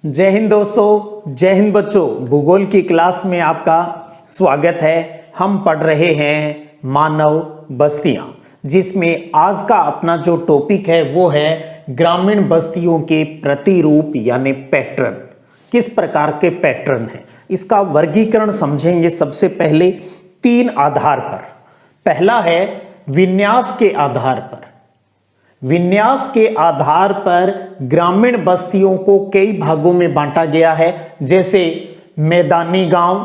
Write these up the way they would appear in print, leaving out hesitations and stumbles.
जय हिंद दोस्तों, जय हिंद बच्चों। भूगोल की क्लास में आपका स्वागत है। हम पढ़ रहे हैं मानव बस्तियां, जिसमें आज का अपना जो टॉपिक है वो है ग्रामीण बस्तियों के प्रतिरूप यानी पैटर्न। किस प्रकार के पैटर्न हैं, इसका वर्गीकरण समझेंगे। सबसे पहले 3 आधार पर। पहला है विन्यास के आधार पर। विन्यास के आधार पर ग्रामीण बस्तियों को कई भागों में बांटा गया है, जैसे मैदानी गांव,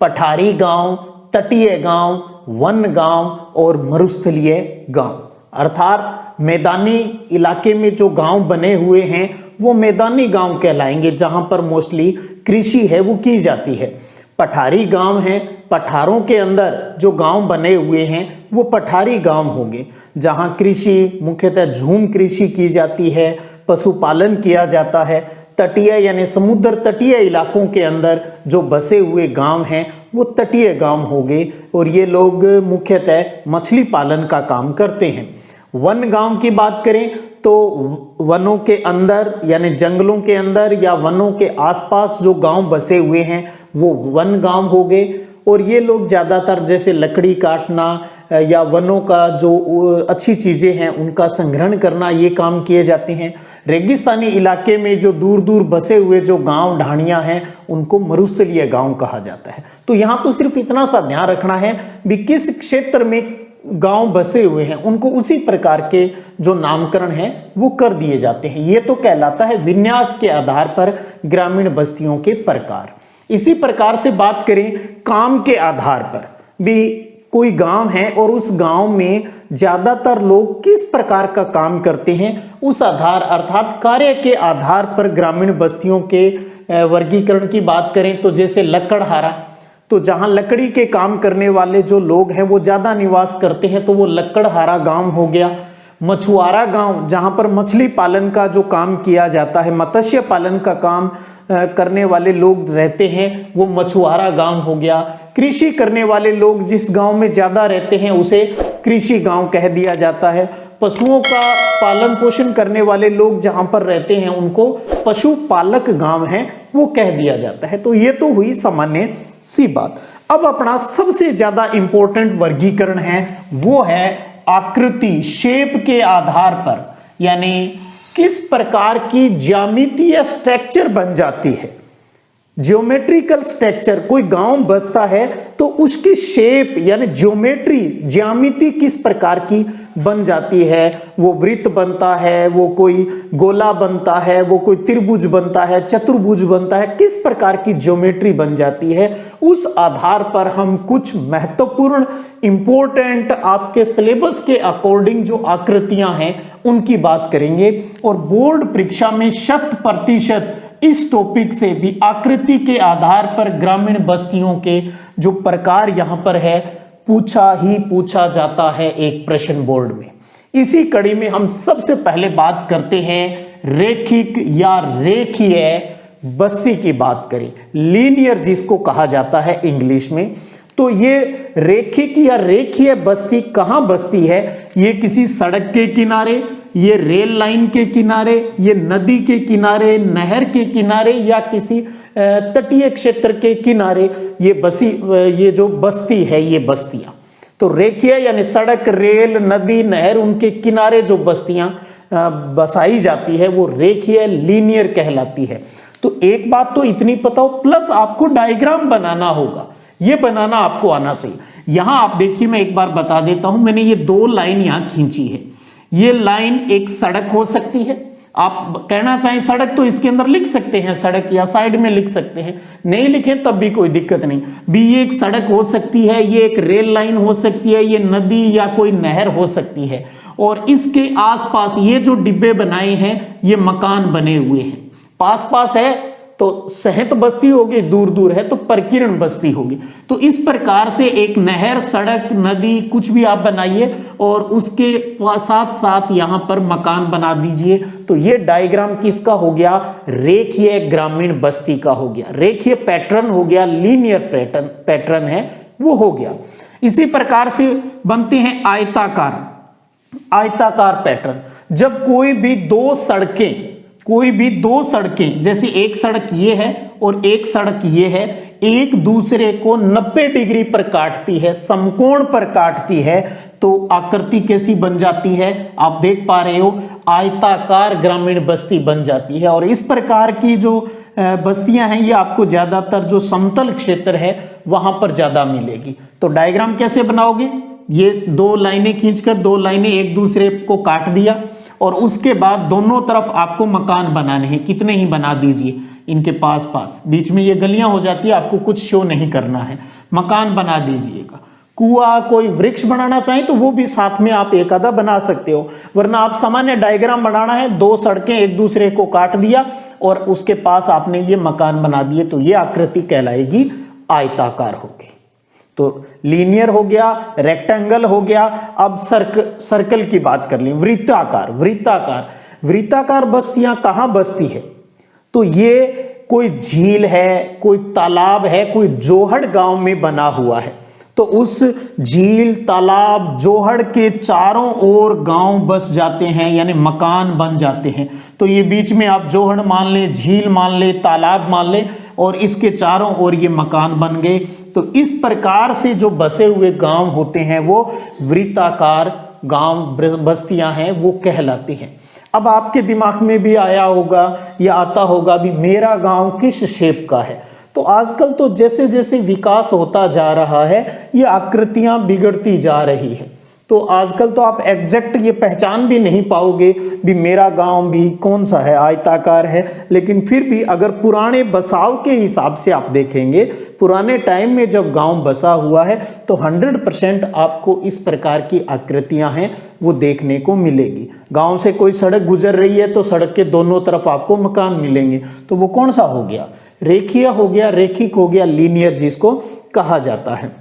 पठारी गांव, तटीय गांव, वन गांव और मरुस्थलीय गांव। अर्थात मैदानी इलाके में जो गांव बने हुए हैं वो मैदानी गांव कहलाएंगे, जहां पर मोस्टली कृषि है वो की जाती है। पठारी गांव हैं, पठारों के अंदर जो गांव बने हुए हैं वो पठारी गांव होंगे, जहां कृषि मुख्यतः झूम कृषि की जाती है, पशुपालन किया जाता है। तटीय यानी समुद्र तटीय इलाकों के अंदर जो बसे हुए गांव हैं वो तटीय गांव होंगे और ये लोग मुख्यतः मछली पालन का काम करते हैं। वन गांव की बात करें तो वनों के अंदर यानी जंगलों के अंदर या वनों के आसपास जो गांव बसे हुए हैं वो वन गांव हो गए, और ये लोग ज़्यादातर जैसे लकड़ी काटना या वनों का जो अच्छी चीज़ें हैं उनका संग्रहण करना, ये काम किए जाते हैं। रेगिस्तानी इलाके में जो दूर दूर बसे हुए जो गांव ढाणियाँ हैं उनको मरुस्थलीय गांव कहा जाता है। तो यहाँ तो सिर्फ इतना सा ध्यान रखना है भी किस क्षेत्र में गांव बसे हुए हैं उनको उसी प्रकार के जो नामकरण है वो कर दिए जाते हैं। ये तो कहलाता है विन्यास के आधार पर ग्रामीण बस्तियों के प्रकार। इसी प्रकार से बात करें काम के आधार पर भी, कोई गांव है और उस गांव में ज्यादातर लोग किस प्रकार का काम करते हैं उस आधार अर्थात कार्य के आधार पर ग्रामीण बस्तियों के वर्गीकरण की बात करें तो जैसे लकड़हारा, तो जहां लकड़ी के काम करने वाले जो लोग हैं वो ज्यादा निवास करते हैं तो वो लकड़हारा गांव हो गया। मछुआरा गांव, जहां पर मछली पालन का जो काम किया जाता है, मत्स्य पालन का काम करने वाले लोग रहते हैं वो मछुआरा गांव हो गया। कृषि करने वाले लोग जिस गांव में ज्यादा रहते हैं उसे कृषि गांव कह दिया जाता है। पशुओं का पालन पोषण करने वाले लोग जहां पर रहते हैं उनको पशुपालक गांव हैं वो कह दिया जाता है। तो ये तो हुई सामान्य सी बात। अब अपना सबसे ज्यादा इंपॉर्टेंट वर्गीकरण है वो है आकृति, शेप के आधार पर, यानी किस प्रकार की ज्यामितीय स्ट्रक्चर बन जाती है। ज्योमेट्रिकल स्ट्रक्चर, कोई गांव बसता है तो उसकी शेप यानी ज्योमेट्री, ज्यामिति किस प्रकार की बन जाती है। वो वृत्त बनता है, वो कोई गोला बनता है, वो कोई त्रिभुज बनता है, चतुर्भुज बनता है, किस प्रकार की ज्योमेट्री बन जाती है उस आधार पर हम कुछ महत्वपूर्ण इंपॉर्टेंट आपके सिलेबस के अकॉर्डिंग जो आकृतियां हैं उनकी बात करेंगे। और बोर्ड परीक्षा में 100% इस टॉपिक से भी आकृति के आधार पर ग्रामीण बस्तियों के जो प्रकार यहां पर है पूछा जाता है एक प्रश्न बोर्ड में। इसी कड़ी में हम सबसे पहले बात करते हैं रेखिक या रेखीय बस्ती की बात करें, लीनियर जिसको कहा जाता है इंग्लिश में। तो ये रेखिक या रेखीय बस्ती कहां बसती है? ये किसी सड़क के किनारे, ये रेल लाइन के किनारे, ये नदी के किनारे, नहर के किनारे या किसी तटीय क्षेत्र के किनारे ये जो बस्ती है ये बस्तियां। तो रेखीय यानी सड़क, रेल, नदी, नहर, उनके किनारे जो बस्तियां बसाई जाती है वो रेखीय लीनियर कहलाती है। तो एक बात तो इतनी पता हो, प्लस आपको डायग्राम बनाना होगा, ये बनाना आपको आना चाहिए। यहां आप देखिए, मैं एक बार बता देता हूं, मैंने ये 2 लाइन यहां खींची है। ये लाइन एक सड़क हो सकती है, आप कहना चाहें सड़क तो इसके अंदर लिख सकते हैं सड़क, या साइड में लिख सकते हैं, नहीं लिखें तब भी कोई दिक्कत नहीं भी। ये एक सड़क हो सकती है, ये एक रेल लाइन हो सकती है, ये नदी या कोई नहर हो सकती है, और इसके आसपास ये जो डिब्बे बनाए हैं ये मकान बने हुए हैं। पास पास है तो सहत बस्ती होगी, दूर दूर है तो परकीर्ण बस्ती होगी। तो इस प्रकार से एक नहर, सड़क, नदी कुछ भी आप बनाइए और उसके साथ साथ यहां पर मकान बना दीजिए। तो ये डायग्राम किसका हो गया? रेखीय ग्रामीण बस्ती का हो गया, रेखीय पैटर्न हो गया, लीनियर पैटर्न है वो हो गया। इसी प्रकार से बनते हैं आयताकार पैटर्न। जब कोई भी 2 सड़कें कोई भी दो सड़कें, जैसे एक सड़क ये है और एक सड़क ये है, एक दूसरे को 90 डिग्री पर काटती है, समकोण पर काटती है, तो आकृति कैसी बन जाती है? आप देख पा रहे हो, आयताकार ग्रामीण बस्ती बन जाती है। और इस प्रकार की जो बस्तियां हैं ये आपको ज्यादातर जो समतल क्षेत्र है वहां पर ज्यादा मिलेगी। तो डायग्राम कैसे बनाओगे? ये दो लाइनें खींचकर, दो लाइनें एक दूसरे को काट दिया और उसके बाद दोनों तरफ आपको मकान बनाने हैं। कितने ही बना दीजिए इनके पास पास, बीच में ये गलियां हो जाती है, आपको कुछ शो नहीं करना है, मकान बना दीजिएगा। कुआ, कोई वृक्ष बनाना चाहें तो वो भी साथ में आप एक आधा बना सकते हो, वरना आप सामान्य डायग्राम बनाना है, दो सड़कें एक दूसरे को काट दिया और उसके पास आपने ये मकान बना दिए, तो ये आकृति कहलाएगी आयताकार होगी। तो लीनियर हो गया, रेक्टेंगल हो गया। अब सर्कल की बात कर लें, वृत्ताकार। वृत्ताकार बस्तियां कहां बसती है? तो ये कोई झील है, कोई तालाब है, कोई जोहड़ गांव में बना हुआ है, तो उस झील, तालाब, जोहड़ के चारों ओर गांव बस जाते हैं, यानी मकान बन जाते हैं। तो ये बीच में आप जोहड़ मान लें, झील मान लें, तालाब मान लें, और इसके चारों ओर ये मकान बन गए। तो इस प्रकार से जो बसे हुए गांव होते हैं वो वृत्ताकार गांव, बस्तियां हैं, वो कहलाती हैं। अब आपके दिमाग में भी आया होगा या आता होगा भी, मेरा गांव किस शेप का है? तो आजकल तो जैसे जैसे विकास होता जा रहा है ये आकृतियां बिगड़ती जा रही है। तो आजकल तो आप एग्जैक्ट ये पहचान भी नहीं पाओगे भी मेरा गांव भी कौन सा है, आयताकार है। लेकिन फिर भी अगर पुराने बसाव के हिसाब से आप देखेंगे, पुराने टाइम में जब गांव बसा हुआ है तो 100% आपको इस प्रकार की आकृतियां हैं वो देखने को मिलेगी। गांव से कोई सड़क गुजर रही है तो सड़क के दोनों तरफ आपको मकान मिलेंगे, तो वो कौन सा हो गया? रेखीय हो गया, रेखिक हो गया, लीनियर जिसको कहा जाता है।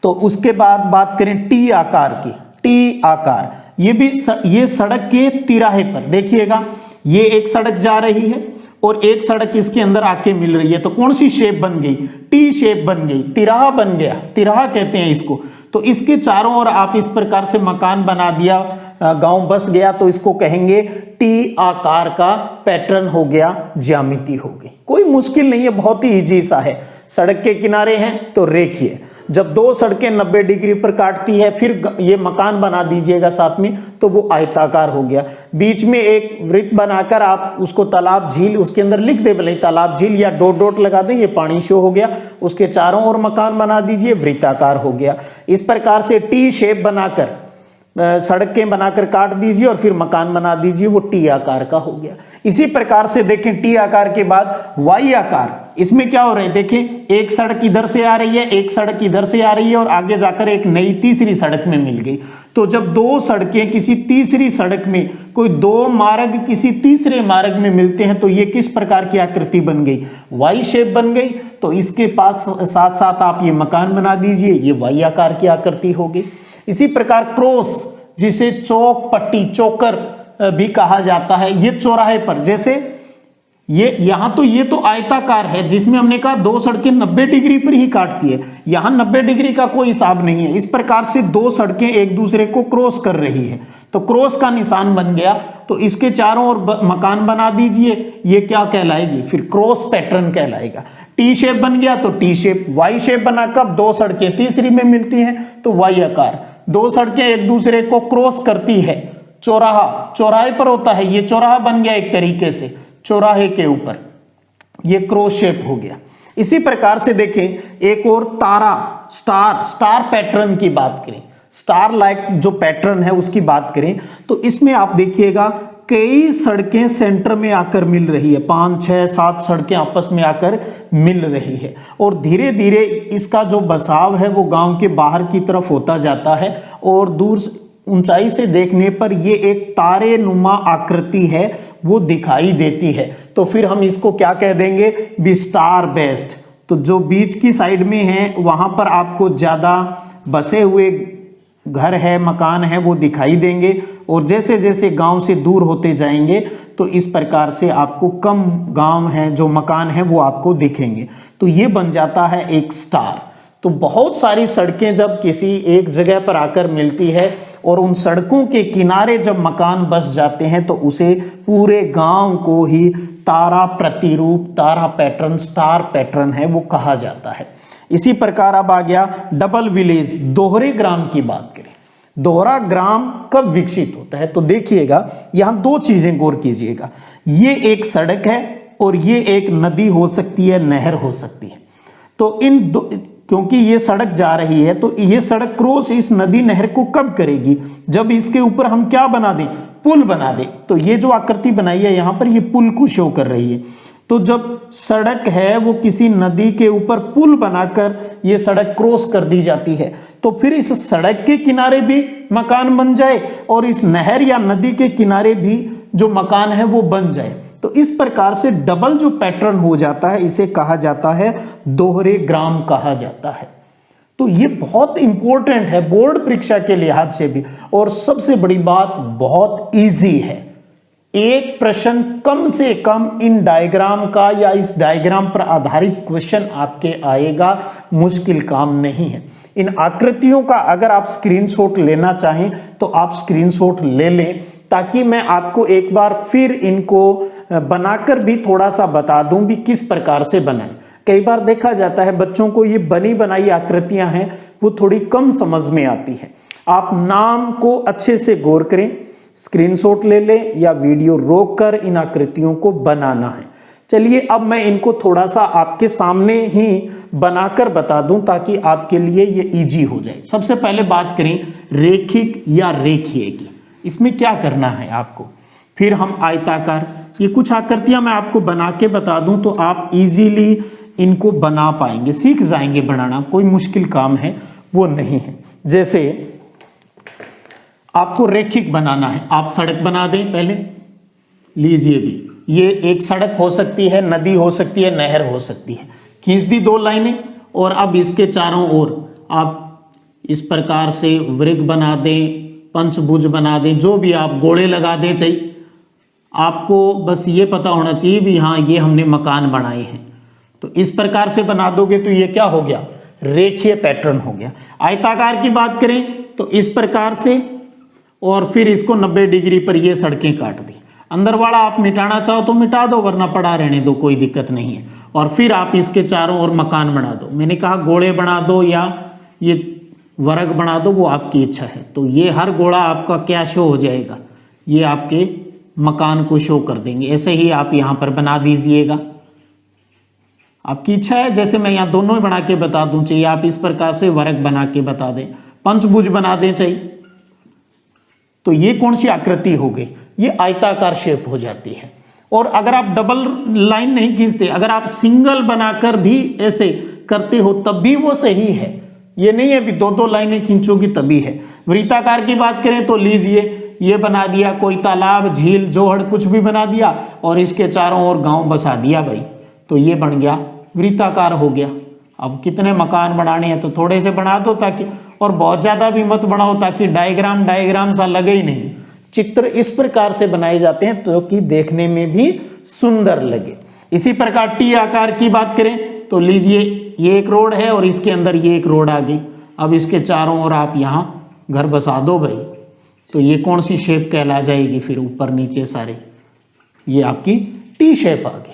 तो उसके बाद बात करें टी आकार की। टी आकार ये सड़क के तिराहे पर देखिएगा, ये एक सड़क जा रही है और एक सड़क इसके अंदर आके मिल रही है, तो कौन सी शेप बन गई? टी शेप बन गई, तिराहा बन गया, तिराहा कहते हैं इसको। तो इसके चारों ओर आप इस प्रकार से मकान बना दिया, गांव बस गया, तो इसको कहेंगे टी आकार का पैटर्न हो गया, ज्यामिति हो गई। कोई मुश्किल नहीं है, बहुत ही इजी सा है। सड़क के किनारे हैं तो रेखीय, जब दो सड़कें 90 डिग्री पर काटती है फिर ये मकान बना दीजिएगा साथ में, तो वो आयताकार हो गया। बीच में एक वृत्त बनाकर आप उसको तालाब, झील उसके अंदर लिख दे, भले तालाब, झील, या डॉट डॉट लगा दें, ये पानी शो हो गया। उसके चारों ओर मकान बना दीजिए, वृत्ताकार हो गया। इस प्रकार से टी शेप बनाकर सड़कें बनाकर काट दीजिए और फिर मकान बना दीजिए, वो टी आकार का हो गया। इसी प्रकार से देखें टी आकार के बाद वाई आकार। इसमें क्या हो रहा है? देखें, एक सड़क इधर से आ रही है, एक सड़क इधर से आ रही है और आगे जाकर एक नई तीसरी सड़क में मिल गई। तो जब दो सड़कें किसी तीसरी सड़क में, कोई दो मार्ग किसी तीसरे मार्ग में मिलते हैं, तो ये किस प्रकार की आकृति बन गई? वाई शेप बन गई। तो इसके पास साथ साथ आप ये मकान बना दीजिए, ये वाई आकार की आकृति होगी। इसी प्रकार क्रॉस, जिसे चौक पट्टी, चौकर भी कहा जाता है, ये चौराहे पर, जैसे ये यहां तो ये तो आयताकार है जिसमें हमने कहा दो सड़कें 90 डिग्री पर ही काटती है, यहां 90 डिग्री का कोई हिसाब नहीं है। इस प्रकार से दो सड़कें एक दूसरे को क्रॉस कर रही है, तो क्रॉस का निशान बन गया, तो इसके चारों ओर मकान बना दीजिए, ये क्या कहलाएगी? फिर क्रॉस पैटर्न कहलाएगा। टी शेप बन गया तो टी शेप। वाई शेप बना, कब दो सड़कें तीसरी में मिलती हैं तो वाई आकार। दो सड़कें एक दूसरे को क्रॉस करती है, चौराहा, चौराहे पर होता है, ये चौराहा बन गया एक तरीके से, चौराहे के ऊपर ये क्रॉस शेप हो गया। इसी प्रकार से देखें एक और तारा, स्टार पैटर्न की बात करें, स्टार लाइक जो पैटर्न है उसकी बात करें, तो इसमें आप देखिएगा कई सड़कें सेंटर में आकर मिल रही है, 5, 6, 7 सड़कें आपस में आकर मिल रही है और धीरे धीरे इसका जो बसाव है वो गांव के बाहर की तरफ होता जाता है और दूर ऊंचाई से देखने पर ये एक तारे नुमा आकृति है वो दिखाई देती है। तो फिर हम इसको क्या कह देंगे? B star based. तो जो बीच की साइड में है वहां पर आपको ज्यादा बसे हुए घर है, मकान है, वो दिखाई देंगे और जैसे जैसे गांव से दूर होते जाएंगे तो इस प्रकार से आपको कम गांव है, जो मकान है वो आपको दिखेंगे। तो ये बन जाता है एक स्टार। तो बहुत सारी सड़कें जब किसी एक जगह पर आकर मिलती है और उन सड़कों के किनारे जब मकान बस जाते हैं तो उसे पूरे गांव को ही तारा प्रतिरूप, तारा पैटर्न, स्टार पैटर्न है वो कहा जाता है। इसी प्रकार अब आ गया डबल विलेज, दोहरे ग्राम की बात करें। दोहरा ग्राम कब विकसित होता है तो देखिएगा, यहां दो चीजें गौर कीजिएगा। ये एक सड़क है और ये एक नदी हो सकती है, नहर हो सकती है। तो इन दो, क्योंकि ये सड़क जा रही है तो ये सड़क क्रॉस इस नदी नहर को कब करेगी, जब इसके ऊपर हम क्या बना दें, पुल बना दें। तो ये जो आकृति बनाई है यहां पर, ये पुल को शो कर रही है। तो जब सड़क है वो किसी नदी के ऊपर पुल बनाकर ये सड़क क्रॉस कर दी जाती है, तो फिर इस सड़क के किनारे भी मकान बन जाए और इस नहर या नदी के किनारे भी जो मकान है वो बन जाए। तो इस प्रकार से डबल जो पैटर्न हो जाता है इसे कहा जाता है दोहरे ग्राम कहा जाता है। तो ये बहुत इंपॉर्टेंट है बोर्ड परीक्षा के लिहाज से भी, और सबसे बड़ी बात बहुत इजी है। एक प्रश्न कम से कम इन डायग्राम का या इस डायग्राम पर आधारित क्वेश्चन आपके आएगा, मुश्किल काम नहीं है। इन आकृतियों का अगर आप स्क्रीनशॉट लेना चाहें तो आप स्क्रीनशॉट ले लें, ताकि मैं आपको एक बार फिर इनको बनाकर भी थोड़ा सा बता दूं भी किस प्रकार से बनाएं। कई बार देखा जाता है बच्चों को ये बनी बनाई आकृतियां हैं वो थोड़ी कम समझ में आती हैं। आप नाम को अच्छे से गौर करें, स्क्रीनशॉट ले लें या वीडियो रोककर इन आकृतियों को बनाना है। चलिए अब मैं इनको थोड़ा सा आपके सामने ही बनाकर बता दूं ताकि आपके लिए ये इजी हो जाए। सबसे पहले बात करें रेखिक या रेखीय की, इसमें क्या करना है आपको। फिर हम आयताकार, ये कुछ आकृतियां मैं आपको बना के बता दूं तो आप इजीली इनको बना पाएंगे, सीख जाएंगे बनाना, कोई मुश्किल काम है वो नहीं है। जैसे आपको रेखिक बनाना है, आप सड़क बना दें पहले, लीजिए भी, ये एक सड़क हो सकती है, नदी हो सकती है, नहर हो सकती है, खींच दी दो लाइनें और अब इसके चारों ओर आप इस प्रकार से वृत्त बना दें, पंचभुज बना दें, जो भी आप गोले लगा दें चाहिए। आपको बस ये पता होना चाहिए भी हाँ ये हमने मकान बनाए हैं। तो इस प्रकार से बना दोगे तो ये क्या हो गया, रेखीय पैटर्न हो गया। आयताकार की बात करें तो इस प्रकार से, और फिर इसको 90 डिग्री पर ये सड़कें काट दी। अंदर वाला आप मिटाना चाहो तो मिटा दो, वरना पड़ा रहने दो, कोई दिक्कत नहीं है। और फिर आप इसके चारों ओर मकान बना दो। मैंने कहा गोले बना दो या ये वर्ग बना दो, वो आपकी इच्छा है। तो ये हर गोला आपका क्या शो हो जाएगा, ये आपके मकान को शो कर देंगे। ऐसे ही आप यहाँ पर बना दीजिएगा, आपकी इच्छा है। जैसे मैं यहाँ दोनों ही बना के बता दूं, चाहिए आप इस प्रकार से वर्ग बना के बता दें, पंचभुज बना दें चाहिए। तो ये कौन सी आकृति हो गई, ये आयताकार शेप हो जाती है। और अगर आप डबल लाइन नहीं खींचते, अगर आप सिंगल बनाकर भी ऐसे करते हो तब भी वो सही है। ये नहीं है भी दो दो लाइनें खींचोगी तभी है। वृत्ताकार की बात करें तो लीजिए ये बना दिया, कोई तालाब, झील, जोहड़ कुछ भी बना दिया और इसके चारों ओर गांव बसा दिया भाई, तो ये बन गया वृत्ताकार हो गया। अब कितने मकान बनाने हैं तो थोड़े से बना दो, ताकि, और बहुत ज्यादा भी मत बनाओ ताकि डायग्राम सा लगे ही नहीं। चित्र इस प्रकार से बनाए जाते हैं तो कि देखने में भी सुंदर लगे। इसी प्रकार टी आकार की बात करें तो लीजिए ये एक रोड है और इसके अंदर ये एक रोड आ गई। अब इसके चारों ओर आप यहाँ घर बसा दो भाई, तो ये कौन सी शेप कहला जाएगी, फिर ऊपर नीचे सारे, ये आपकी टी शेप आ गई।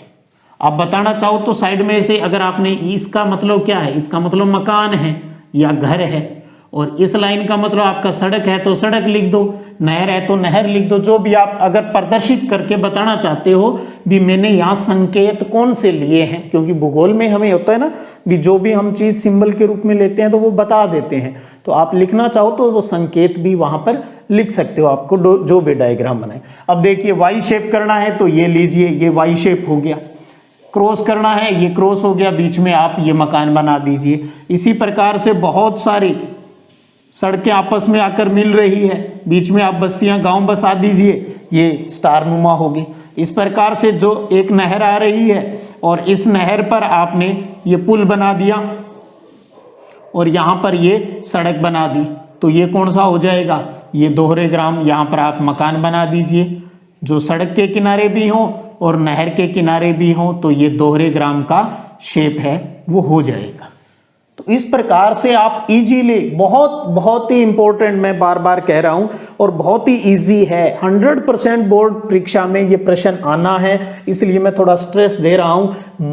आप बताना चाहो तो साइड में से, अगर आपने, इसका मतलब क्या है, इसका मतलब मकान है या घर है, और इस लाइन का मतलब आपका सड़क है तो सड़क लिख दो, नहर है तो नहर लिख दो। जो भी आप अगर प्रदर्शित करके बताना चाहते हो भी मैंने यहाँ संकेत कौन से लिए हैं, क्योंकि भूगोल में हमें होता है ना भी जो भी हम चीज सिंबल के रूप में लेते हैं तो वो बता देते हैं। तो आप लिखना चाहो तो वो संकेत भी वहां पर लिख सकते हो, आपको जो भी डायग्राम बनाए। अब देखिए वाई शेप करना है तो ये लीजिए, ये वाई शेप हो गया। क्रॉस करना है, ये क्रॉस हो गया, बीच में आप ये मकान बना दीजिए। इसी प्रकार से बहुत सारी सड़कें आपस में आकर मिल रही है, बीच में आप बस्तियां, गांव बसा दीजिए, ये स्टार नुमा होगी। इस प्रकार से जो एक नहर आ रही है और इस नहर पर आपने ये पुल बना दिया और यहाँ पर ये सड़क बना दी, तो ये कौन सा हो जाएगा, ये दोहरे ग्राम। यहाँ पर आप मकान बना दीजिए जो सड़क के किनारे भी हो और नहर के किनारे भी हो, तो ये दोहरे ग्राम का शेप है वो हो जाएगा। तो इस प्रकार से आप इजीली, बहुत ही इंपॉर्टेंट, मैं बार बार कह रहा हूं, और बहुत ही इजी है, 100% बोर्ड परीक्षा में ये प्रश्न आना है, इसलिए मैं थोड़ा स्ट्रेस दे रहा हूं।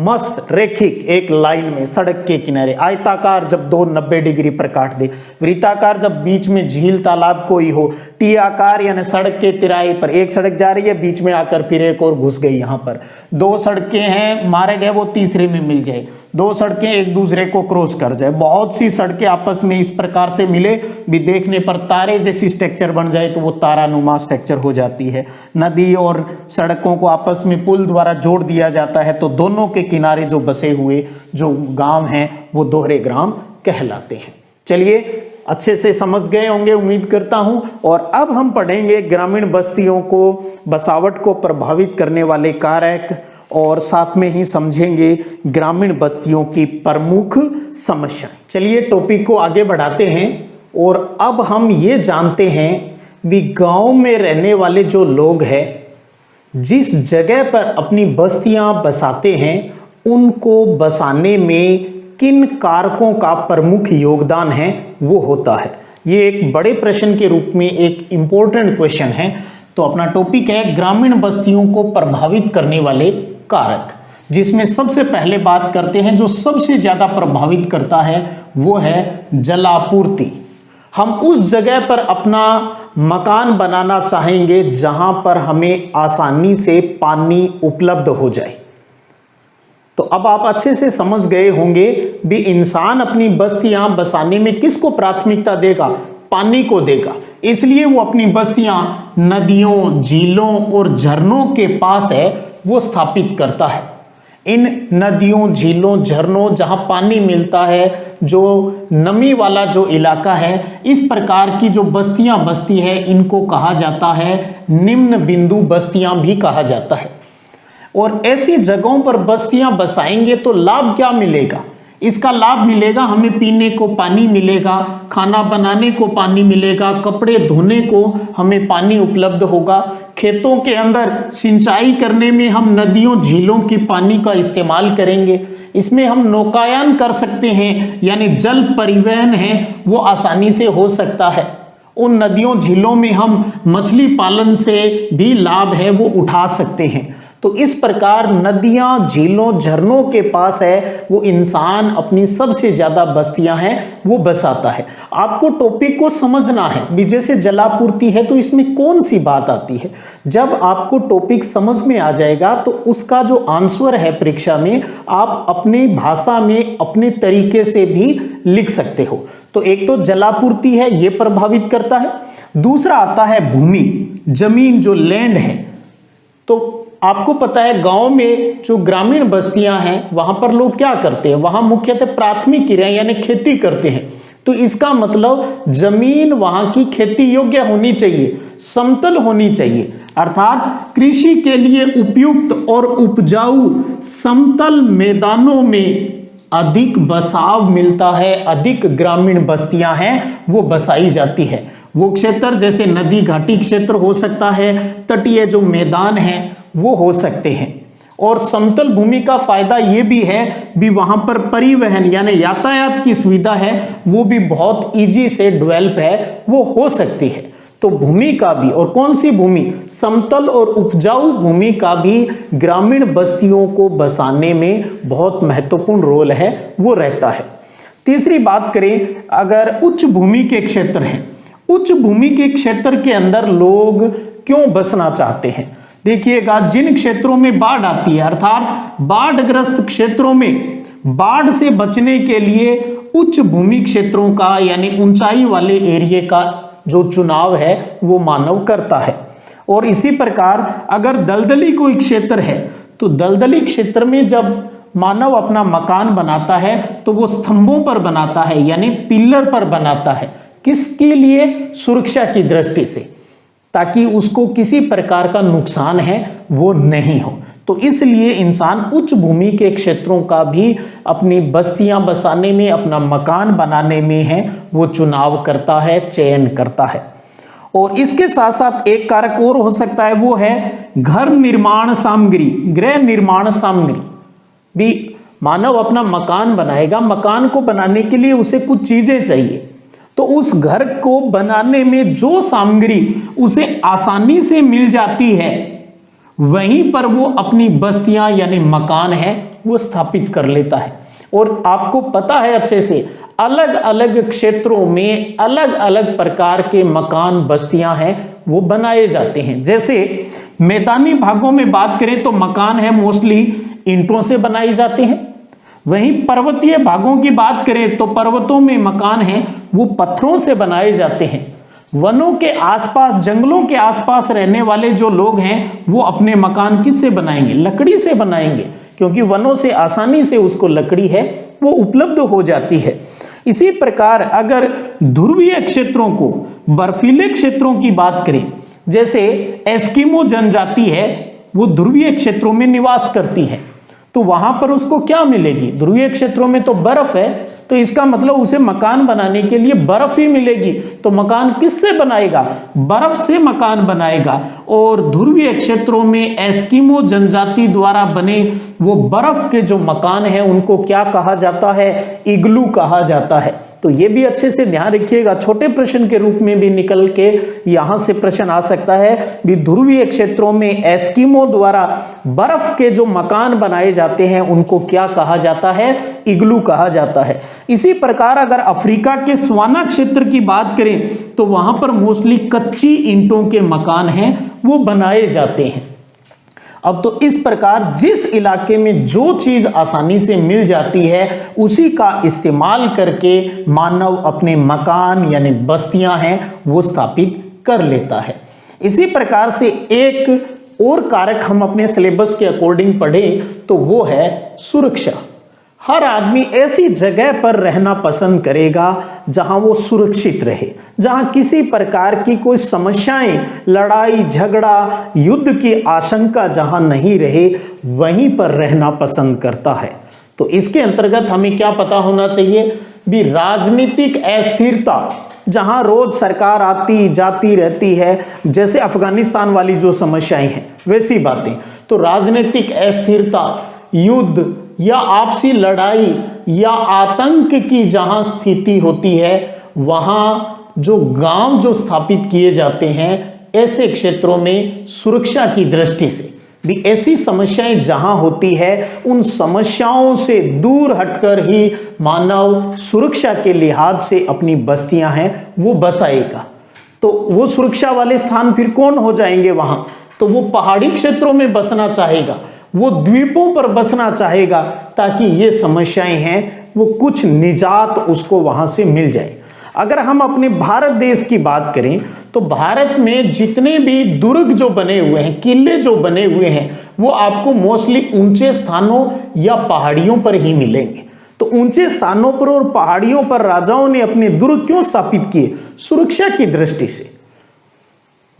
मस्त रेखिक एक लाइन में सड़क के किनारे, आयताकार जब दो 90 डिग्री पर काट दे, वृत्ताकार जब बीच में झील तालाब कोई हो, टी आकार यानी सड़क के तिराहे पर एक सड़क जा रही है, बीच में आकर फिर एक और घुस गई, यहां पर दो सड़कें हैं, मारे गए वो तीसरे में मिल जाए, दो सड़कें एक दूसरे को क्रॉस कर जाए, बहुत सी सड़कें आपस में इस प्रकार से मिले भी देखने पर तारे जैसी स्ट्रक्चर बन जाए तो वो तारानुमा स्ट्रक्चर हो जाती है। नदी और सड़कों को आपस में पुल द्वारा जोड़ दिया जाता है तो दोनों के किनारे जो बसे हुए जो गांव हैं वो दोहरे ग्राम कहलाते हैं। चलिए, अच्छे से समझ गए होंगे उम्मीद करता हूं। और अब हम पढ़ेंगे ग्रामीण बस्तियों को, बसावट को प्रभावित करने वाले कारक, और साथ में ही समझेंगे ग्रामीण बस्तियों की प्रमुख समस्याएं। चलिए टॉपिक को आगे बढ़ाते हैं और अब हम ये जानते हैं भी गांव में रहने वाले जो लोग हैं, जिस जगह पर अपनी बस्तियां बसाते हैं, उनको बसाने में किन कारकों का प्रमुख योगदान है वो होता है। ये एक बड़े प्रश्न के रूप में एक इंपॉर्टेंट क्वेश्चन है। तो अपना टॉपिक है ग्रामीण बस्तियों को प्रभावित करने वाले कारक, जिसमें सबसे पहले बात करते हैं जो सबसे ज्यादा प्रभावित करता है वो है जलापूर्ति। हम उस जगह पर अपना मकान बनाना चाहेंगे जहां पर हमें आसानी से पानी उपलब्ध हो जाए। तो अब आप अच्छे से समझ गए होंगे भी इंसान अपनी बस्तियां बसाने में किसको प्राथमिकता देगा? पानी को देगा। इसलिए वो अपनी बस्तियां नदियों, झीलों और झरनों के पास है वो स्थापित करता है। इन नदियों, झीलों, झरनों जहां पानी मिलता है, जो नमी वाला जो इलाका है, इस प्रकार की जो बस्तियां बसती है इनको कहा जाता है निम्न बिंदु बस्तियां भी कहा जाता है। और ऐसी जगहों पर बस्तियां बसाएंगे तो लाभ क्या मिलेगा? इसका लाभ मिलेगा, हमें पीने को पानी मिलेगा, खाना बनाने को पानी मिलेगा, कपड़े धोने को हमें पानी उपलब्ध होगा, खेतों के अंदर सिंचाई करने में हम नदियों, झीलों की पानी का इस्तेमाल करेंगे, इसमें हम नौकायान कर सकते हैं, यानी जल परिवहन है वो आसानी से हो सकता है। उन नदियों, झीलों में हम मछली पालन से भी लाभ है वो उठा सकते हैं। तो इस प्रकार नदियां, झीलों, झरनों के पास है वो इंसान अपनी सबसे ज्यादा बस्तियां हैं वो बसाता है। आपको टॉपिक को समझना है भी, जैसे जलापूर्ति है तो इसमें कौन सी बात आती है। जब आपको टॉपिक समझ में आ जाएगा तो उसका जो आंसर है परीक्षा में आप अपनी भाषा में अपने तरीके से भी लिख सकते हो। तो एक तो जलापूर्ति है ये प्रभावित करता है। दूसरा आता है भूमि, जमीन, जो लैंड है। तो आपको पता है गांव में जो ग्रामीण बस्तियां हैं वहां पर लोग क्या करते हैं, वहां मुख्यतः प्राथमिक क्रिया यानी खेती करते हैं। तो इसका मतलब जमीन वहां की खेती योग्य होनी चाहिए, समतल होनी चाहिए, अर्थात कृषि के लिए उपयुक्त और उपजाऊ समतल मैदानों में अधिक बसाव मिलता है, अधिक ग्रामीण बस्तियां हैं वो बसाई जाती है। वो क्षेत्र जैसे नदी घाटी क्षेत्र हो सकता है, तटीय जो मैदान है वो हो सकते हैं। और समतल भूमि का फायदा ये भी है भी वहां पर परिवहन यानी यातायात की सुविधा है वो भी बहुत इजी से डेवलप है वो हो सकती है। तो भूमि का भी, और कौन सी भूमि, समतल और उपजाऊ भूमि का भी ग्रामीण बस्तियों को बसाने में बहुत महत्वपूर्ण रोल है वो रहता है। तीसरी बात करें, अगर उच्च भूमि के क्षेत्र हैं, उच्च भूमि के क्षेत्र के अंदर लोग क्यों बसना चाहते हैं? देखिएगा, जिन क्षेत्रों में बाढ़ आती है, अर्थात बाढ़ग्रस्त क्षेत्रों में बाढ़ से बचने के लिए उच्च भूमि क्षेत्रों का यानी ऊंचाई वाले एरिया का जो चुनाव है वो मानव करता है। और इसी प्रकार अगर दलदली कोई क्षेत्र है तो दलदली क्षेत्र में जब मानव अपना मकान बनाता है तो वो स्तंभों पर बनाता है यानी पिलर पर बनाता है। किसके लिए? सुरक्षा की दृष्टि से, ताकि उसको किसी प्रकार का नुकसान है वो नहीं हो। तो इसलिए इंसान उच्च भूमि के क्षेत्रों का भी अपनी बस्तियां बसाने में, अपना मकान बनाने में है वो चुनाव करता है, चयन करता है। और इसके साथ साथ एक कारक और हो सकता है वो है घर निर्माण सामग्री, गृह निर्माण सामग्री भी मानव अपना मकान बनाएगा, मकान को बनाने के लिए उसे कुछ चीजें चाहिए, तो उस घर को बनाने में जो सामग्री उसे आसानी से मिल जाती है, वहीं पर वो अपनी बस्तियां यानी मकान है वो स्थापित कर लेता है। और आपको पता है अच्छे से, अलग अलग क्षेत्रों में अलग अलग प्रकार के मकान बस्तियां हैं वो बनाए जाते हैं। जैसे मैदानी भागों में बात करें तो मकान है मोस्टली ईंटों से बनाए जाते हैं। वहीं पर्वतीय भागों की बात करें तो पर्वतों में मकान है वो पत्थरों से बनाए जाते हैं। वनों के आसपास, जंगलों के आसपास रहने वाले जो लोग हैं वो अपने मकान किससे बनाएंगे? लकड़ी से बनाएंगे, क्योंकि वनों से आसानी से उसको लकड़ी है वो उपलब्ध हो जाती है। इसी प्रकार अगर ध्रुवीय क्षेत्रों को, बर्फीले क्षेत्रों की बात करें, जैसे एस्किमो जनजाति है वो ध्रुवीय क्षेत्रों में निवास करती है, तो वहां पर उसको क्या मिलेगी? ध्रुवीय क्षेत्रों में तो बर्फ है, तो इसका मतलब उसे मकान बनाने के लिए बर्फ ही मिलेगी। तो मकान किससे बनाएगा? बर्फ से मकान बनाएगा। और ध्रुवीय क्षेत्रों में एस्किमो जनजाति द्वारा बने वो बर्फ के जो मकान हैं उनको क्या कहा जाता है? इग्लू कहा जाता है। तो ये भी अच्छे से ध्यान रखिएगा, छोटे प्रश्न के रूप में भी निकल के यहां से प्रश्न आ सकता है भी ध्रुवीय क्षेत्रों में एस्किमो द्वारा बर्फ के जो मकान बनाए जाते हैं उनको क्या कहा जाता है? इग्लू कहा जाता है। इसी प्रकार अगर अफ्रीका के सवाना क्षेत्र की बात करें तो वहां पर मोस्टली कच्ची ईंटों के मकान हैं वो बनाए जाते हैं। अब तो इस प्रकार जिस इलाके में जो चीज आसानी से मिल जाती है उसी का इस्तेमाल करके मानव अपने मकान यानी बस्तियां हैं वो स्थापित कर लेता है। इसी प्रकार से एक और कारक हम अपने सिलेबस के अकॉर्डिंग पढ़ें तो वो है सुरक्षा। हर आदमी ऐसी जगह पर रहना पसंद करेगा जहां वो सुरक्षित रहे, जहां किसी प्रकार की कोई समस्याएं, लड़ाई झगड़ा, युद्ध की आशंका जहां नहीं रहे, वहीं पर रहना पसंद करता है। तो इसके अंतर्गत हमें क्या पता होना चाहिए भी? राजनीतिक अस्थिरता, जहां रोज सरकार आती जाती रहती है, जैसे अफगानिस्तान वाली जो समस्याएं हैं वैसी बातें, तो राजनीतिक अस्थिरता, युद्ध या आपसी लड़ाई या आतंक की जहां स्थिति होती है, वहां जो गांव जो स्थापित किए जाते हैं ऐसे क्षेत्रों में सुरक्षा की दृष्टि से भी ऐसी समस्याएं जहां होती है उन समस्याओं से दूर हटकर ही मानव सुरक्षा के लिहाज से अपनी बस्तियां हैं वो बसाएगा। तो वो सुरक्षा वाले स्थान फिर कौन हो जाएंगे वहां? तो वो पहाड़ी क्षेत्रों में बसना चाहेगा, वो द्वीपों पर बसना चाहेगा, ताकि ये समस्याएं हैं वो कुछ निजात उसको वहां से मिल जाए। अगर हम अपने भारत देश की बात करें तो भारत में जितने भी दुर्ग जो बने हुए हैं, किले जो बने हुए हैं, वो आपको मोस्टली ऊंचे स्थानों या पहाड़ियों पर ही मिलेंगे। तो ऊंचे स्थानों पर और पहाड़ियों पर राजाओं ने अपने दुर्ग क्यों स्थापित किए? सुरक्षा की दृष्टि से,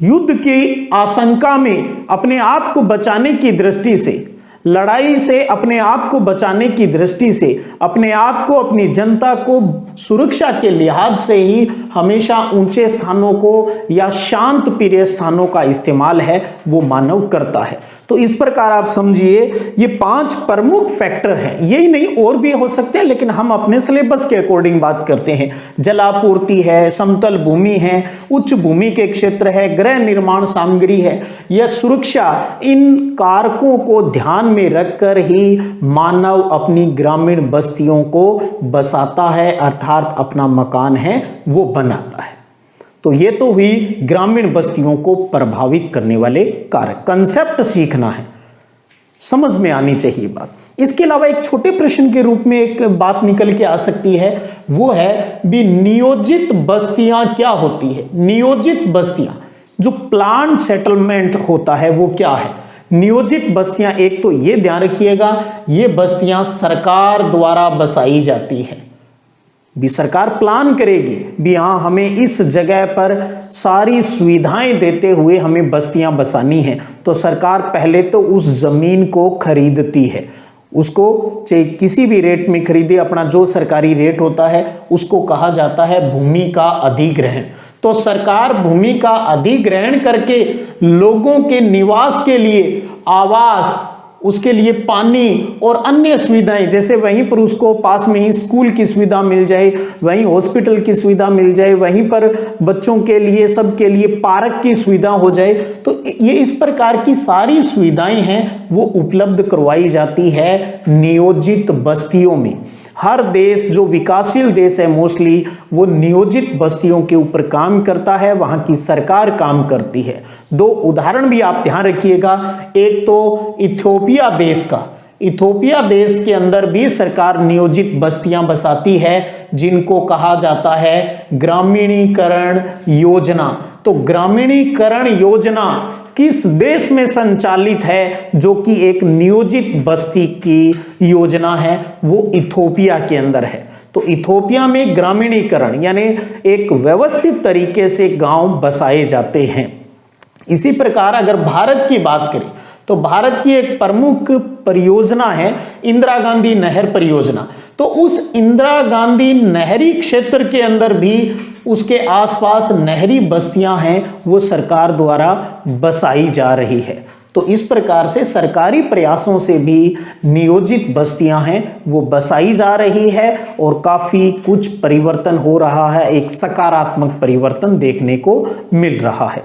युद्ध की आशंका में अपने आप को बचाने की दृष्टि से, लड़ाई से अपने आप को बचाने की दृष्टि से, अपने आप को, अपनी जनता को सुरक्षा के लिहाज से ही हमेशा ऊंचे स्थानों को या शांत प्रिय स्थानों का इस्तेमाल है वो मानव करता है। तो इस प्रकार आप समझिए ये 5 प्रमुख फैक्टर हैं, यही नहीं और भी हो सकते हैं, लेकिन हम अपने सिलेबस के अकॉर्डिंग बात करते हैं। जलापूर्ति है, समतल भूमि है, उच्च भूमि के क्षेत्र है, गृह निर्माण सामग्री है या सुरक्षा, इन कारकों को ध्यान में रखकर ही मानव अपनी ग्रामीण बस्तियों को बसाता है, अर्थात अपना मकान है वो बनाता है। तो ये तो हुई ग्रामीण बस्तियों को प्रभावित करने वाले कारक। कंसेप्ट सीखना है, समझ में आनी चाहिए बात। इसके अलावा एक छोटे प्रश्न के रूप में एक बात निकल के आ सकती है, वो है भी नियोजित बस्तियां क्या होती है? नियोजित बस्तियां, जो प्लान सेटलमेंट होता है वो क्या है? नियोजित बस्तियां, एक तो ये ध्यान रखिएगा, ये बस्तियां सरकार द्वारा बसाई जाती है। भी सरकार प्लान करेगी भी हाँ हमें इस जगह पर सारी सुविधाएं देते हुए हमें बस्तियां बसानी है, तो सरकार पहले तो उस जमीन को खरीदती है, उसको चाहे किसी भी रेट में खरीदे, अपना जो सरकारी रेट होता है उसको कहा जाता है भूमि का अधिग्रहण। तो सरकार भूमि का अधिग्रहण करके लोगों के निवास के लिए आवास उसके लिए पानी और अन्य सुविधाएं, जैसे वहीं पर उसको पास में ही स्कूल की सुविधा मिल जाए, वहीं हॉस्पिटल की सुविधा मिल जाए, वहीं पर बच्चों के लिए सबके लिए पार्क की सुविधा हो जाए, तो ये इस प्रकार की सारी सुविधाएं हैं वो उपलब्ध करवाई जाती है नियोजित बस्तियों में। हर देश जो विकासशील देश है मोस्टली वो नियोजित बस्तियों के ऊपर काम करता है, वहां की सरकार काम करती है। दो उदाहरण भी आप ध्यान रखिएगा, एक तो इथियोपिया देश का, इथियोपिया देश के अंदर भी सरकार नियोजित बस्तियां बसाती है जिनको कहा जाता है ग्रामीणीकरण योजना। तो ग्रामीणीकरण योजना किस देश में संचालित है जो कि एक नियोजित बस्ती की योजना है, वो इथियोपिया के अंदर है। तो इथियोपिया में ग्रामीणीकरण यानी एक व्यवस्थित तरीके से गांव बसाए जाते हैं। इसी प्रकार अगर भारत की बात करें तो भारत की एक प्रमुख परियोजना है इंदिरा गांधी नहर परियोजना। तो उस इंदिरा गांधी नहरी क्षेत्र के अंदर भी उसके आसपास नहरी बस्तियां हैं वो सरकार द्वारा बसाई जा रही है। तो इस प्रकार से सरकारी प्रयासों से भी नियोजित बस्तियां हैं वो बसाई जा रही है और काफी कुछ परिवर्तन हो रहा है, एक सकारात्मक परिवर्तन देखने को मिल रहा है।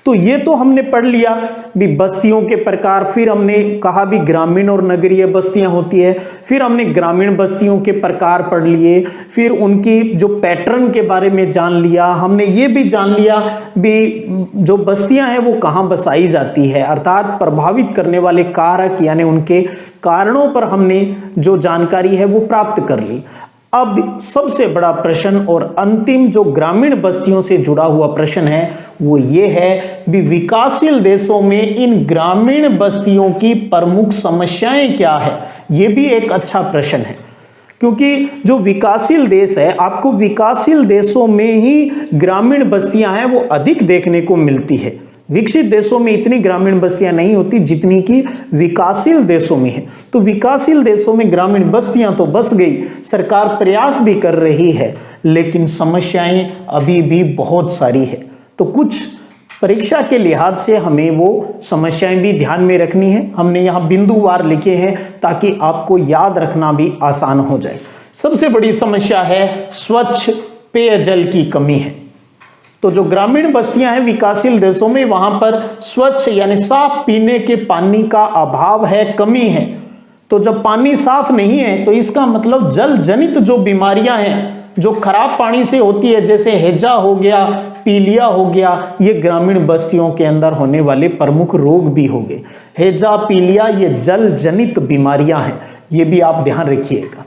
तो ये तो हमने पढ़ लिया भी बस्तियों के प्रकार, फिर हमने कहा भी ग्रामीण और नगरीय बस्तियां होती है, फिर हमने ग्रामीण बस्तियों के प्रकार पढ़ लिए, फिर उनकी जो पैटर्न के बारे में जान लिया, हमने ये भी जान लिया भी जो बस्तियां हैं वो कहाँ बसाई जाती है, अर्थात प्रभावित करने वाले कारक यानी उनके कारणों पर हमने जो जानकारी है वो प्राप्त कर ली। अब सबसे बड़ा प्रश्न और अंतिम जो ग्रामीण बस्तियों से जुड़ा हुआ प्रश्न है वो ये है भी विकासशील देशों में इन ग्रामीण बस्तियों की प्रमुख समस्याएं क्या है। ये भी एक अच्छा प्रश्न है क्योंकि जो विकासशील देश है, आपको विकासशील देशों में ही ग्रामीण बस्तियां हैं वो अधिक देखने को मिलती है। विकसित देशों में इतनी ग्रामीण बस्तियां नहीं होती जितनी कि विकासशील देशों में है। तो विकासशील देशों में ग्रामीण बस्तियां तो बस गई, सरकार प्रयास भी कर रही है, लेकिन समस्याएं अभी भी बहुत सारी है। तो कुछ परीक्षा के लिहाज से हमें वो समस्याएं भी ध्यान में रखनी है। हमने यहाँ बिंदुवार लिखे हैं ताकि आपको याद रखना भी आसान हो जाए। सबसे बड़ी समस्या है स्वच्छ पेयजल की कमी है। तो जो ग्रामीण बस्तियां हैं विकासशील देशों में वहां पर स्वच्छ यानी साफ पीने के पानी का अभाव है, कमी है। तो जब पानी साफ नहीं है तो इसका मतलब जल जनित जो बीमारियां हैं जो खराब पानी से होती है, जैसे हैजा हो गया, पीलिया हो गया, ये ग्रामीण बस्तियों के अंदर होने वाले प्रमुख रोग भी हो गए। हैजा, पीलिया ये जल जनित बीमारियां हैं, ये भी आप ध्यान रखिएगा।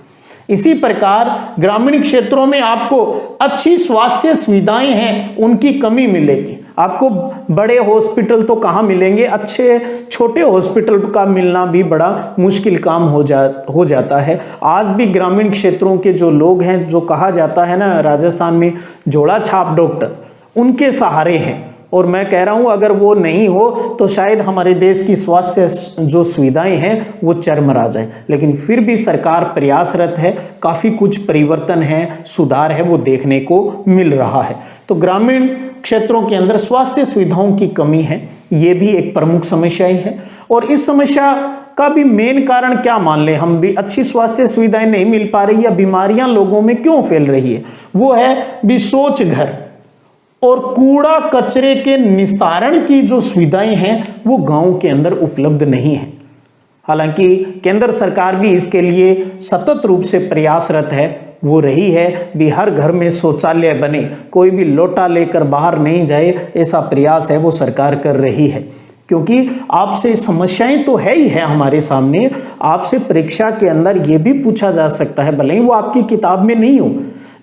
इसी प्रकार ग्रामीण क्षेत्रों में आपको अच्छी स्वास्थ्य सुविधाएं हैं उनकी कमी मिलेगी। आपको बड़े हॉस्पिटल तो कहाँ मिलेंगे, अच्छे छोटे हॉस्पिटल का मिलना भी बड़ा मुश्किल काम हो जाता है। आज भी ग्रामीण क्षेत्रों के जो लोग हैं, जो कहा जाता है ना राजस्थान में जोड़ा छाप डॉक्टर, उनके सहारे हैं। और मैं कह रहा हूं अगर वो नहीं हो तो शायद हमारे देश की स्वास्थ्य जो सुविधाएं हैं वो चरमरा जाए। लेकिन फिर भी सरकार प्रयासरत है, काफी कुछ परिवर्तन है, सुधार है वो देखने को मिल रहा है। तो ग्रामीण क्षेत्रों के अंदर स्वास्थ्य सुविधाओं की कमी है, ये भी एक प्रमुख समस्या ही है। और इस समस्या का भी मेन कारण क्या मान ले हम भी, अच्छी स्वास्थ्य सुविधाएं नहीं मिल पा रही या बीमारियां लोगों में क्यों फैल रही है, वो है भी शौच घर और कूड़ा कचरे के निस्तारण की जो सुविधाएं हैं वो गांव के अंदर उपलब्ध नहीं है। हालांकि केंद्र सरकार भी इसके लिए सतत रूप से प्रयासरत है, वो रही है भी हर घर में शौचालय बने, कोई भी लोटा लेकर बाहर नहीं जाए, ऐसा प्रयास है वो सरकार कर रही है। क्योंकि आपसे समस्याएं तो है ही है हमारे सामने, आपसे परीक्षा के अंदर ये भी पूछा जा सकता है, भले ही वो आपकी किताब में नहीं हो,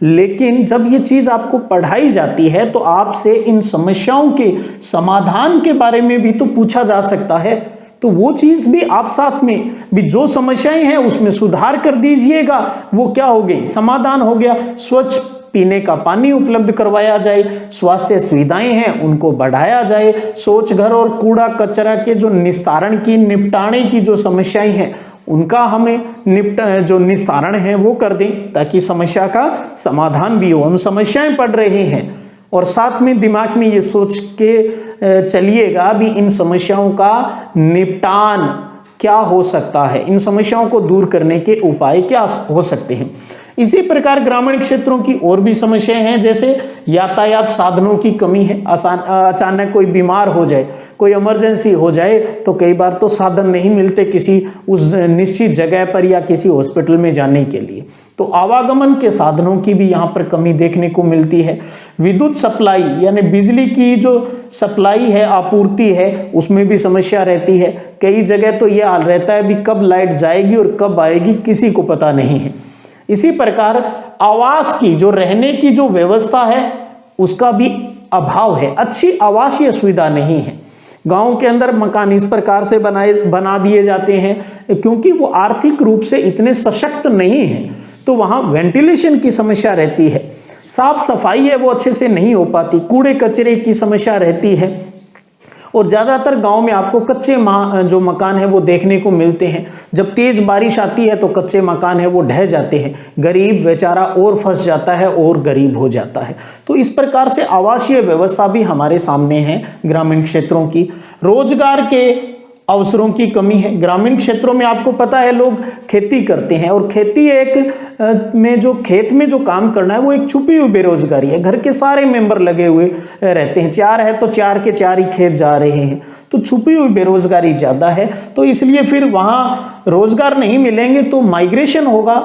लेकिन जब ये चीज आपको पढ़ाई जाती है तो आपसे इन समस्याओं के समाधान के बारे में भी तो पूछा जा सकता है। तो वो चीज भी आप साथ में भी जो समस्याएं हैं उसमें सुधार कर दीजिएगा। वो क्या हो गई, समाधान हो गया। स्वच्छ पीने का पानी उपलब्ध करवाया जाए, स्वास्थ्य सुविधाएं हैं उनको बढ़ाया जाए, शौच घर और कूड़ा कचरा के जो निस्तारण की निपटाने की जो समस्याएं हैं उनका हमें जो निस्तारण है वो कर दें ताकि समस्या का समाधान भी हो। हम समस्याएं पढ़ रहे हैं और साथ में दिमाग में ये सोच के चलिएगा भी इन समस्याओं का निपटान क्या हो सकता है, इन समस्याओं को दूर करने के उपाय क्या हो सकते हैं। इसी प्रकार ग्रामीण क्षेत्रों की और भी समस्याएं हैं, जैसे यातायात साधनों की कमी है। अचानक कोई बीमार हो जाए, कोई इमरजेंसी हो जाए तो कई बार तो साधन नहीं मिलते किसी उस निश्चित जगह पर या किसी हॉस्पिटल में जाने के लिए, तो आवागमन के साधनों की भी यहाँ पर कमी देखने को मिलती है। विद्युत सप्लाई यानी बिजली की जो सप्लाई है, आपूर्ति है, उसमें भी समस्या रहती है। कई जगह तो यह हाल रहता है भी कब लाइट जाएगी और कब आएगी किसी को पता नहीं है। इसी प्रकार आवास की जो रहने की जो व्यवस्था है उसका भी अभाव है, अच्छी आवासीय सुविधा नहीं है। गांव के अंदर मकान इस प्रकार से बना दिए जाते हैं क्योंकि वो आर्थिक रूप से इतने सशक्त नहीं हैं, तो वहां वेंटिलेशन की समस्या रहती है, साफ सफाई है वो अच्छे से नहीं हो पाती, कूड़े कचरे की समस्या रहती है, और ज़्यादातर गांव में आपको कच्चे जो मकान है वो देखने को मिलते हैं। जब तेज बारिश आती है तो कच्चे मकान है वो ढह जाते हैं, गरीब बेचारा और फंस जाता है और गरीब हो जाता है। तो इस प्रकार से आवासीय व्यवस्था भी हमारे सामने है ग्रामीण क्षेत्रों की। रोजगार के अवसरों की कमी है। ग्रामीण क्षेत्रों में आपको पता है लोग खेती करते हैं, और खेती में जो खेत में जो काम करना है वो एक छुपी हुई बेरोजगारी है। घर के सारे मेंबर लगे हुए रहते हैं, 4 है तो 4 के 4 ही खेत जा रहे हैं, तो छुपी हुई बेरोजगारी ज़्यादा है। तो इसलिए फिर वहाँ रोजगार नहीं मिलेंगे तो माइग्रेशन होगा,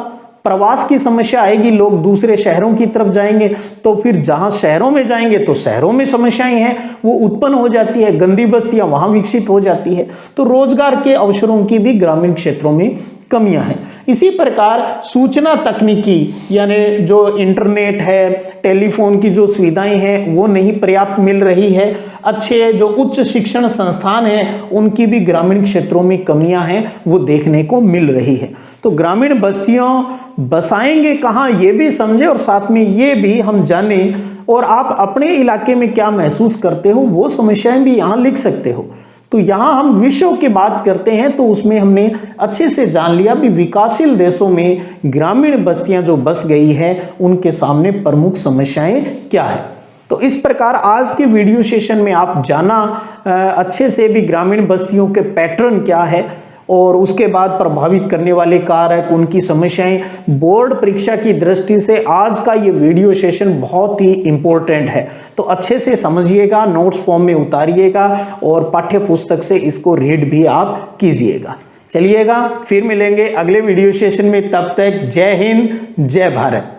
प्रवास की समस्या आएगी, लोग दूसरे शहरों की तरफ जाएंगे, तो फिर जहां शहरों में जाएंगे तो शहरों में समस्याएं हैं वो उत्पन्न हो जाती है, गंदी बस्तियां वहां विकसित हो जाती है। तो रोजगार के अवसरों की भी ग्रामीण क्षेत्रों में कमियां हैं। इसी प्रकार सूचना तकनीकी यानी जो इंटरनेट है, टेलीफोन की जो सुविधाएं हैं वो नहीं पर्याप्त मिल रही है। अच्छे जो उच्च शिक्षण संस्थान हैं उनकी भी ग्रामीण क्षेत्रों में कमियां हैं वो देखने को मिल रही है। तो ग्रामीण बस्तियों बसाएंगे कहाँ ये भी समझे, और साथ में ये भी हम जाने, और आप अपने इलाके में क्या महसूस करते हो वो समस्याएं भी यहाँ लिख सकते हो। तो यहाँ हम विश्व की बात करते हैं तो उसमें हमने अच्छे से जान लिया भी विकासशील देशों में ग्रामीण बस्तियां जो बस गई है उनके सामने प्रमुख समस्याएं क्या है। तो इस प्रकार आज के वीडियो सेशन में आप जाना अच्छे से भी ग्रामीण बस्तियों के पैटर्न क्या है, और उसके बाद प्रभावित करने वाले कारक, उनकी समस्याएं, बोर्ड परीक्षा की दृष्टि से आज का ये वीडियो सेशन बहुत ही इंपॉर्टेंट है। तो अच्छे से समझिएगा, नोट्स फॉर्म में उतारिएगा और पाठ्य पुस्तक से इसको रीड भी आप कीजिएगा। चलिएगा, फिर मिलेंगे अगले वीडियो सेशन में, तब तक जय हिंद, जय भारत।